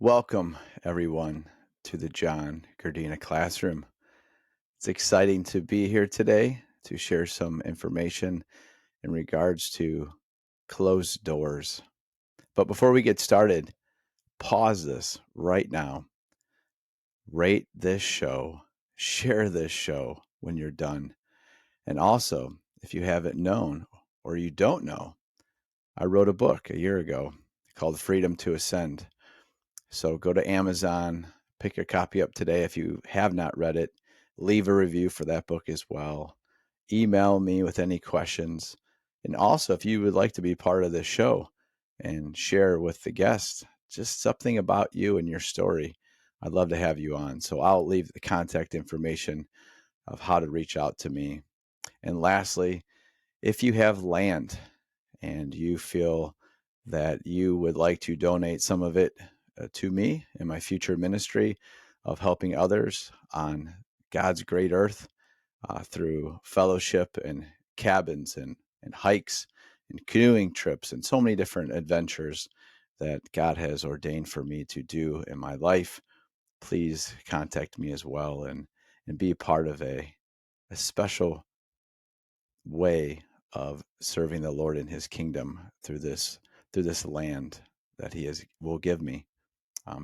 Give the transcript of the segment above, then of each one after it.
Welcome, everyone, to the John Gardina classroom. It's exciting to be here today to share some information in regards to closed doors. But before we get started, pause this right now, rate this show, share this show when you're done. And also, if you haven't known or you don't know, I wrote a book a year ago called Freedom to Ascend. So go to Amazon, pick a copy up today if you have not read it. Leave a review for that book as well. Email me with any questions. And also, if you would like to be part of this show and share with the guests just something about you and your story, I'd love to have you on. So I'll leave the contact information of how to reach out to me. And lastly, if you have land and you feel that you would like to donate some of it to me in my future ministry of helping others on God's great earth through fellowship and cabins and hikes and canoeing trips and so many different adventures that God has ordained for me to do in my life, please contact me as well and be part of a special way of serving the Lord in his kingdom through this land that he will give me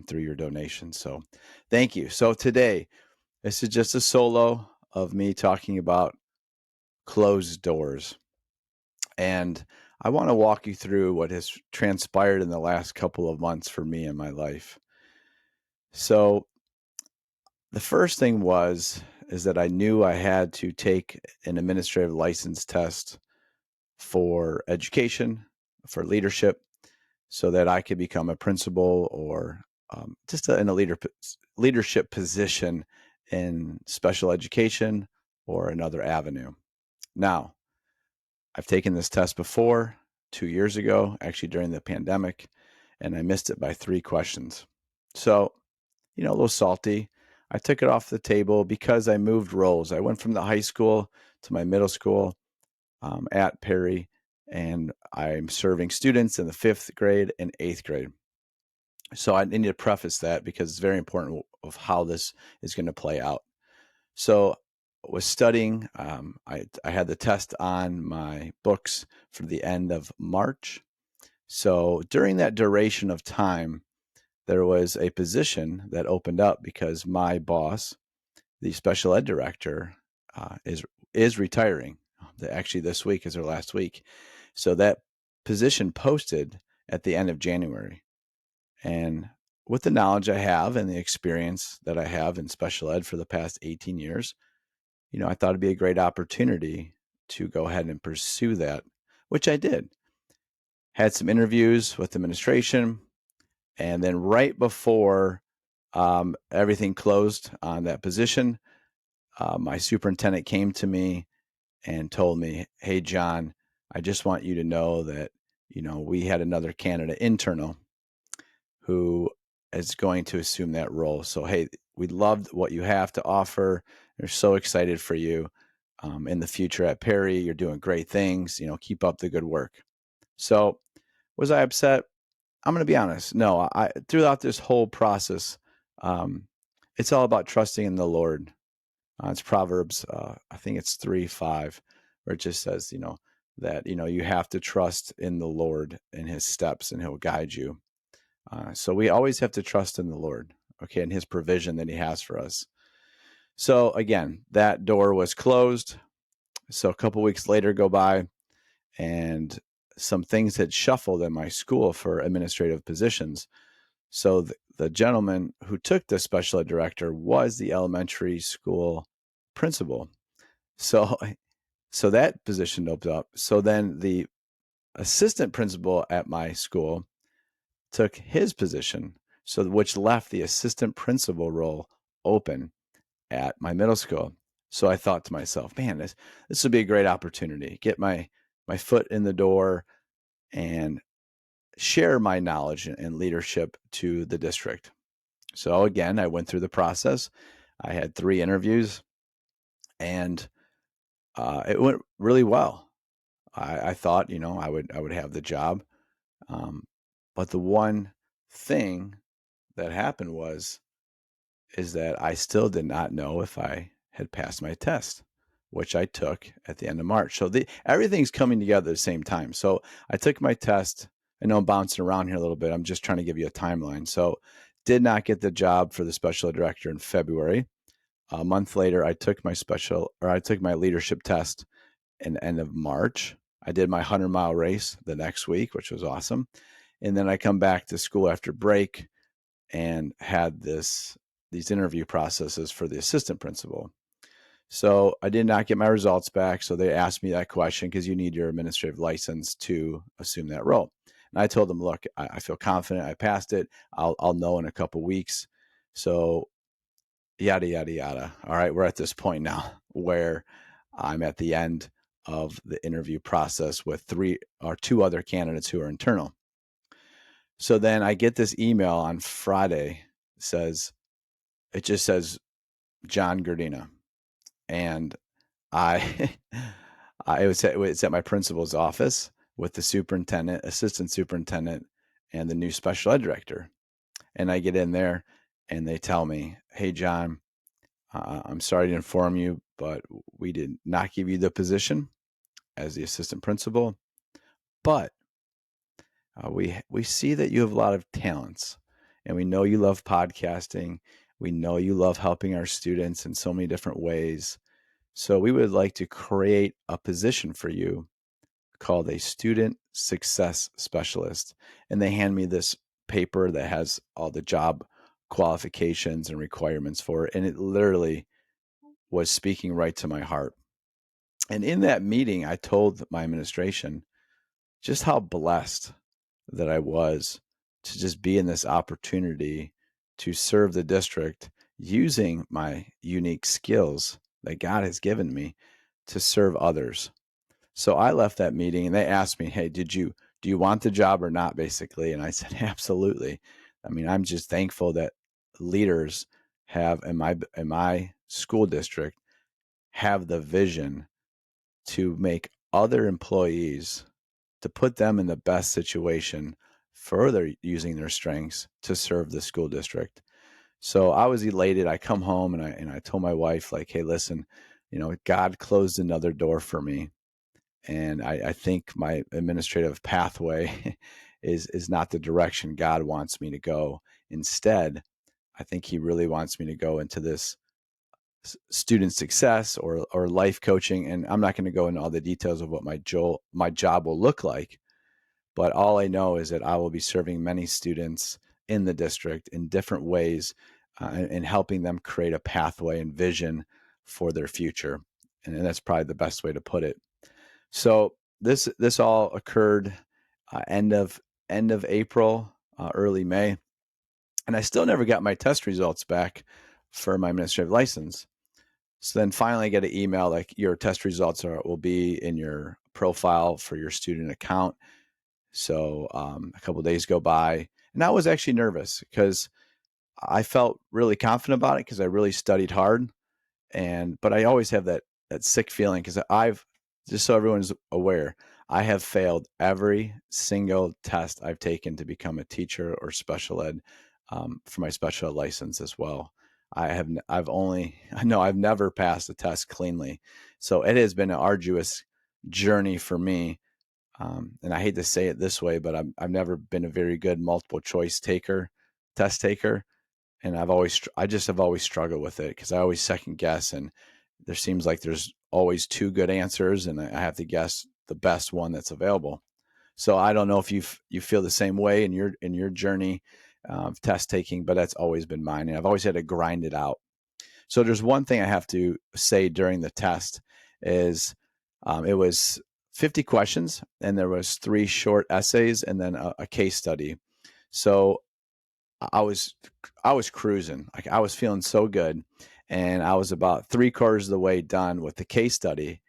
through your donation. So thank you. So today, this is just a solo of me talking about closed doors. And I want to walk you through what has transpired in the last couple of months for me in my life. So the first thing is that I knew I had to take an administrative license test for education, for leadership, so that I could become a principal or just in a leadership position in special education or another avenue. Now, I've taken this test before 2 years ago, actually during the pandemic, and I missed it by 3 questions. So, a little salty. I took it off the table because I moved roles. I went from the high school to my middle school at Perry, and I'm serving students in the 5th grade and 8th grade. So I need to preface that because it's very important of how this is going to play out. So I was studying. I had the test on my books for the end of March. So during that duration of time, there was a position that opened up because my boss, the special ed director, is retiring. Actually, this week is her last week. So that position posted at the end of January. And with the knowledge I have and the experience that I have in special ed for the past 18 years, I thought it'd be a great opportunity to go ahead and pursue that, which I did. Had some interviews with administration, and then right before everything closed on that position, my superintendent came to me and told me, "Hey, John, I just want you to know that, we had another candidate internal who is going to assume that role. So, hey, we loved what you have to offer. We're so excited for you in the future at Perry. You're doing great things. Keep up the good work." So, was I upset? I'm going to be honest. No, I throughout this whole process, um, it's all about trusting in the Lord. It's Proverbs, I think it's 3:5, where it just says, that you have to trust in the Lord and His steps, and He'll guide you. So we always have to trust in the Lord, okay, and His provision that He has for us. So again, that door was closed. So a couple weeks later go by, and some things had shuffled in my school for administrative positions. So the gentleman who took the special ed director was the elementary school principal. So so that position opened up. So then the assistant principal at my school took his position, so which left the assistant principal role open at my middle school. So I thought to myself, man, this would be a great opportunity. Get my foot in the door and share my knowledge and leadership to the district. So again, I went through the process. I had 3 interviews, and it went really well. I thought, I would have the job. But the one thing that happened is that I still did not know if I had passed my test, which I took at the end of March. So everything's coming together at the same time. So I took my test. I know I'm bouncing around here a little bit. I'm just trying to give you a timeline. So did not get the job for the special ed director in February. A month later, I took my leadership test in the end of March. I did my 100-mile race the next week, which was awesome. And then I come back to school after break and had these interview processes for the assistant principal. So I did not get my results back. So they asked me that question because you need your administrative license to assume that role. And I told them, look, I feel confident I passed it. I'll know in a couple weeks. So yada, yada, yada. All right, we're at this point now where I'm at the end of the interview process with two other candidates who are internal. So then I get this email on Friday. It just says John Gardina, and I, it's at my principal's office with the superintendent, assistant superintendent, and the new special ed director. And I get in there, and they tell me, "Hey, John, I'm sorry to inform you, but we did not give you the position as the assistant principal, but we see that you have a lot of talents, and we know you love podcasting. We know you love helping our students in so many different ways. So we would like to create a position for you called a student success specialist." And they hand me this paper that has all the job qualifications and requirements for it. And it literally was speaking right to my heart. And in that meeting, I told my administration just how blessed that I was to just be in this opportunity to serve the district using my unique skills that God has given me to serve others. So I left that meeting and they asked me, "Hey, do you want the job or not?" basically. And I said, "Absolutely." I mean, I'm just thankful that leaders have in my school district have the vision to make other employees, to put them in the best situation, further using their strengths to serve the school district. So I was elated. I come home and I told my wife, like, "Hey, listen, God closed another door for me. And I think my administrative pathway is not the direction God wants me to go. Instead, I think he really wants me to go into this student success or life coaching." And I'm not going to go into all the details of what my job will look like, but all I know is that I will be serving many students in the district in different ways, and helping them create a pathway and vision for their future. And that's probably the best way to put it. So this all occurred end of April, early May, and I still never got my test results back for my administrative license. So then finally I get an email like, "Your test results will be in your profile for your student account." So a couple of days go by, and I was actually nervous because I felt really confident about it because I really studied hard. But I always have that sick feeling because I've, just so everyone's aware, I have failed every single test I've taken to become a teacher or special ed, for my special ed license as well. I've never passed a test cleanly. So it has been an arduous journey for me. And I hate to say it this way, but I've never been a very good multiple choice test taker. And I just have always struggled with it because I always second guess, and there seems like there's always two good answers, and I have to guess the best one that's available. So I don't know if you feel the same way in your journey of test taking, but that's always been mine, and I've always had to grind it out. So there's one thing I have to say during the test is, it was 50 questions, and there was 3 short essays, and then a case study. So I was I was cruising. Like, I was feeling so good. And I was about 3/4 of the way done with the case study,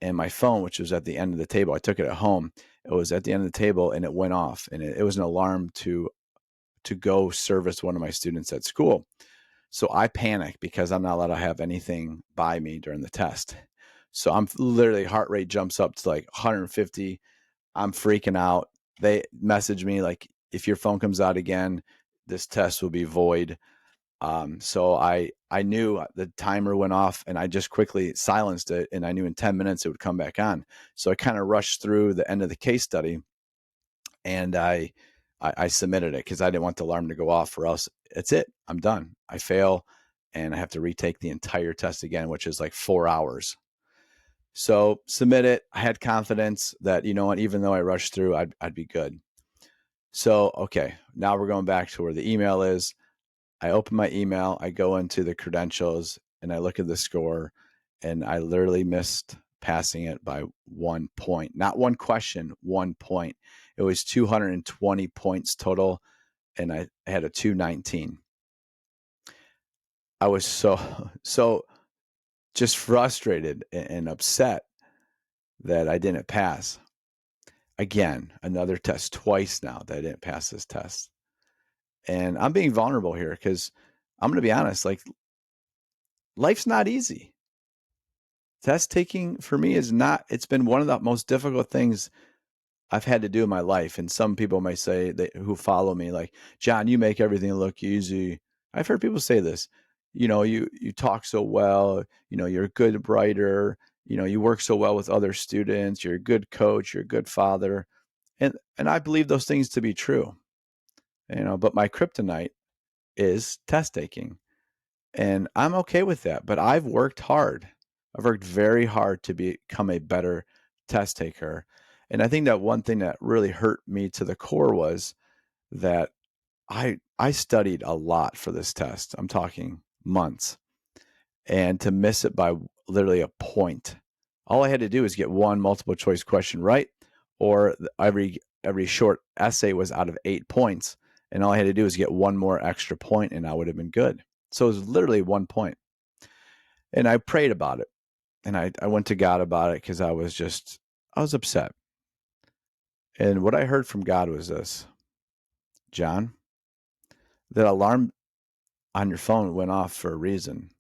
and my phone, which was at the end of the table, I took it at home. It was at the end of the table and it went off, and it was an alarm to go service one of my students at school. So I panicked because I'm not allowed to have anything by me during the test. So I'm literally, heart rate jumps up to like 150. I'm freaking out. They message me like, "If your phone comes out again, this test will be void. So I knew the timer went off, and I just quickly silenced it, and I knew in 10 minutes it would come back on. So I kind of rushed through the end of the case study, and I submitted it because I didn't want the alarm to go off, or else it's it. I'm done. I fail, and I have to retake the entire test again, which is like 4 hours. So submit it. I had confidence that, you know what, even though I rushed through, I'd be good. So, okay, now we're going back to where the email is. I open my email, I go into the credentials, and I look at the score, and I literally missed passing it by 1 point. Not one question, 1 point. It was 220 points total, and I had a 219. I was so just frustrated and upset that I didn't pass. Again, another test, twice now that I didn't pass this test. And I'm being vulnerable here because I'm going to be honest, like, life's not easy. Test taking for me is not, it's been one of the most difficult things I've had to do in my life. And some people may say that who follow me, like, John, you make everything look easy. I've heard people say this, you talk so well, you're a good writer, you work so well with other students, you're a good coach, you're a good father. And I believe those things to be true, but my kryptonite is test taking. And I'm okay with that, but I've worked hard. I've worked very hard to become a better test taker. And I think that one thing that really hurt me to the core was that I studied a lot for this test. I'm talking months. And to miss it by literally a point. All I had to do was get one multiple choice question right, or every short essay was out of 8 points, and all I had to do was get one more extra point, and I would have been good. So it was literally 1 point. And I prayed about it, and I went to God about it because I was upset. And what I heard from God was this: John, that alarm on your phone went off for a reason.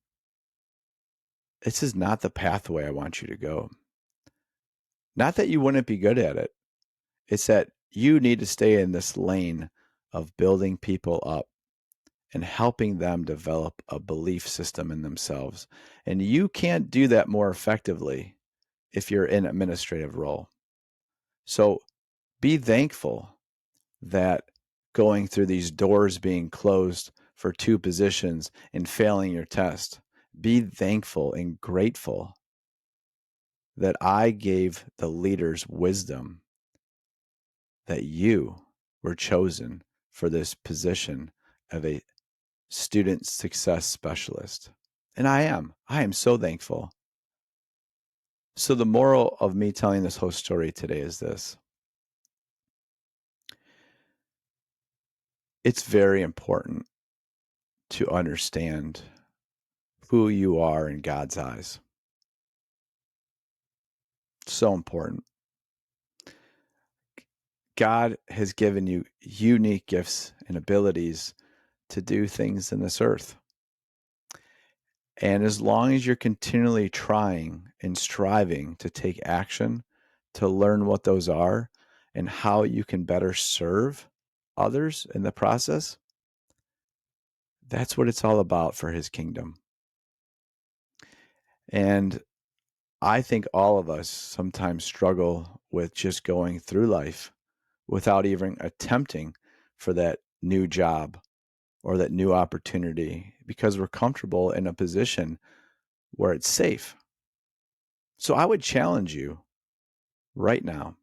This is not the pathway I want you to go. Not that you wouldn't be good at it. It's that you need to stay in this lane of building people up and helping them develop a belief system in themselves. And you can't do that more effectively if you're in an administrative role. So be thankful that going through these doors being closed for 2 positions and failing your test, be thankful and grateful that I gave the leaders wisdom, that you were chosen for this position of a student success specialist. And I am so thankful. So the moral of me telling this whole story today is this: it's very important to understand who you are in God's eyes. So important. God has given you unique gifts and abilities to do things in this earth. And as long as you're continually trying and striving to take action to learn what those are and how you can better serve others in the process, that's what it's all about for his kingdom. And I think all of us sometimes struggle with just going through life without even attempting for that new job or that new opportunity because we're comfortable in a position where it's safe. So I would challenge you right now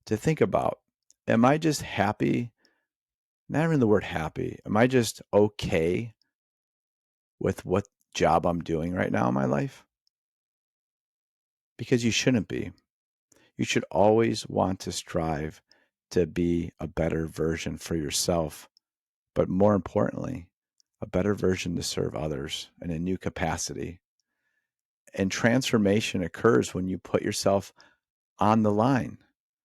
to think about, am I just happy? Not even the word happy. Am I just okay with what job I'm doing right now in my life? Because you shouldn't be. You should always want to strive to be a better version for yourself, but more importantly, a better version to serve others in a new capacity. And transformation occurs when you put yourself on the line,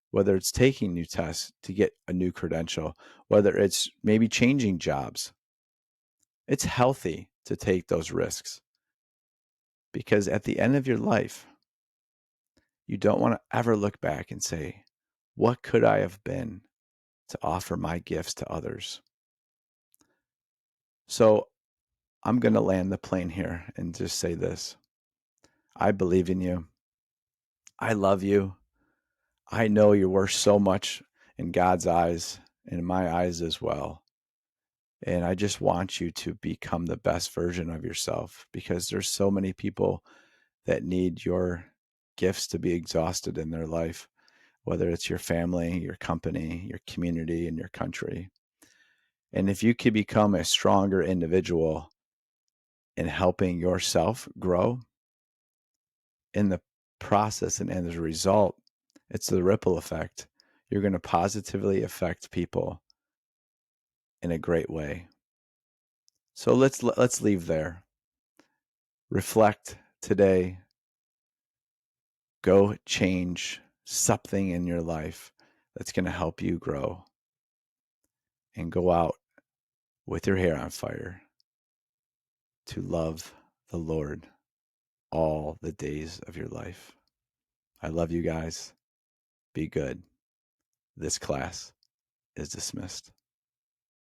whether it's taking new tests to get a new credential, whether it's maybe changing jobs. It's healthy to take those risks because at the end of your life, you don't want to ever look back and say, what could I have been to offer my gifts to others? So I'm going to land the plane here and just say this. I believe in you. I love you. I know you're worth so much in God's eyes and in my eyes as well. And I just want you to become the best version of yourself, because there's so many people that need your gifts to be exhausted in their life, whether it's your family, your company, your community, and your country. And if you could become a stronger individual in helping yourself grow in the process, and as a result, it's the ripple effect. You're going to positively affect people in a great way. So let's leave there. Reflect today. Go change something in your life that's going to help you grow, and go out with your hair on fire to love the Lord all the days of your life. I love you guys. Be good. This class is dismissed.